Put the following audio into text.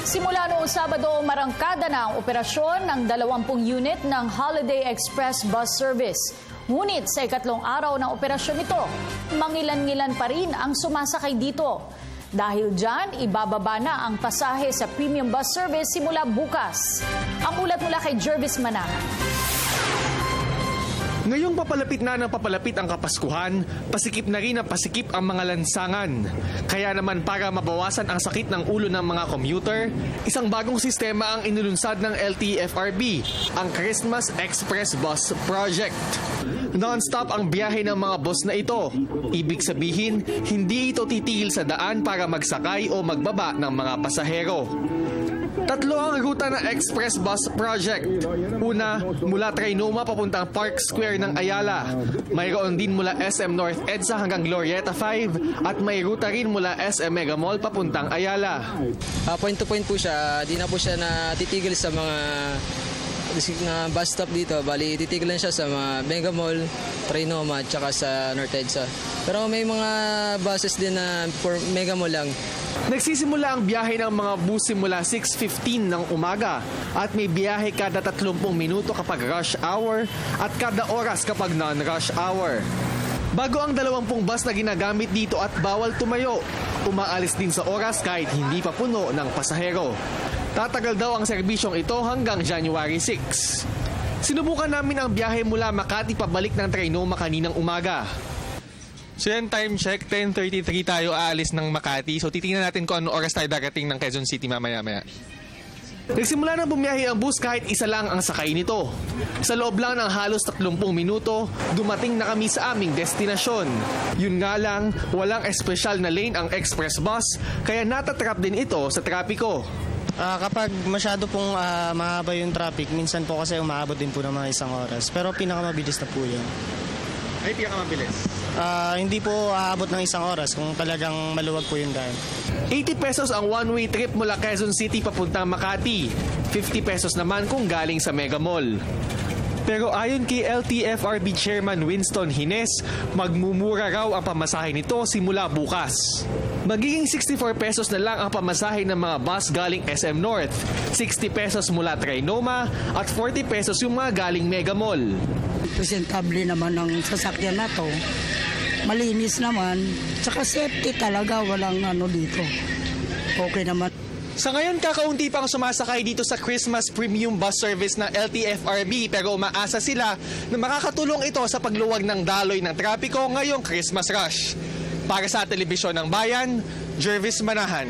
Simula noong Sabado, marangkada na ang operasyon ng 20 unit ng Holiday Express Bus Service. Ngunit sa ikatlong araw ng operasyon ito, mangilan-ngilan pa rin ang sumasakay dito. Dahil dyan, ibababa na ang pasahe sa premium bus service simula bukas. Ang ulat mula kay Jervis Manahan. Ngayong papalapit na ng papalapit ang Kapaskuhan, pasikip na rin ang pasikip ang mga lansangan. Kaya naman para mabawasan ang sakit ng ulo ng mga commuter, isang bagong sistema ang inulunsad ng LTFRB, ang Christmas Express Bus Project. Non-stop ang biyahe ng mga bus na ito. Ibig sabihin, hindi ito titigil sa daan para magsakay o magbaba ng mga pasahero. Tatlo ang ruta ng Express Bus Project. Una, mula Trinoma papuntang Park Square ng Ayala. Mayroon din mula SM North EDSA hanggang Glorieta 5 at may ruta rin mula SM Mega Mall papuntang Ayala. Point to point po siya, di na po siya natitigil sa mga bus stop dito. Bali, titigil lang siya sa mga Mega Mall, Trinoma at saka sa North EDSA. Pero may mga buses din na for Mega Mall lang. Nagsisimula ang biyahe ng mga bus simula 6:15 ng umaga at may biyahe kada 30 minuto kapag rush hour at kada oras kapag non-rush hour. Bago ang 20 bus na ginagamit dito at bawal tumayo, umaalis din sa oras kahit hindi pa puno ng pasahero. Tatagal daw ang serbisyong ito hanggang January 6. Sinubukan namin ang biyahe mula Makati pabalik ng Trinoma kaninang umaga. So yan, time check, 10:33 tayo aalis ng Makati. So titingnan natin kung ano oras tayo darating ng Quezon City mamaya-maya. Nagsimula na bumiyahe ang bus kahit isa lang ang sakay nito. Sa loob lang ng halos 30 minuto, dumating na kami sa aming destinasyon. Yun nga lang, walang espesyal na lane ang express bus, kaya natatrap din ito sa trapiko. Kapag masyado pong mahaba yung traffic, minsan po kasi umaabot din po ng mga 1 oras. Pero pinakamabilis na po yun. Ay, pinakamabilis? Hindi po aabot ng 1 oras kung talagang maluwag po yung daan. 80 pesos ang one-way trip mula Quezon City papuntang Makati. 50 pesos naman kung galing sa Mega Mall. Pero ayon kay LTFRB Chairman Winston Hines, magmumura raw ang pamasahe nito simula bukas. Magiging 64 pesos na lang ang pamasahe ng mga bus galing SM North, 60 pesos mula Trinoma at 40 pesos yung mga galing Mega Mall. Presentable naman ng sasakyan na to. Malinis naman. Tsaka safety talaga, walang dito. Okay naman. Sa ngayon, kakaunti pang sumasakay dito sa Christmas Premium Bus Service ng LTFRB pero umaasa sila na makakatulong ito sa pagluwag ng daloy ng trapiko ngayong Christmas rush. Para sa Telebisyon ng Bayan, Jervis Manahan.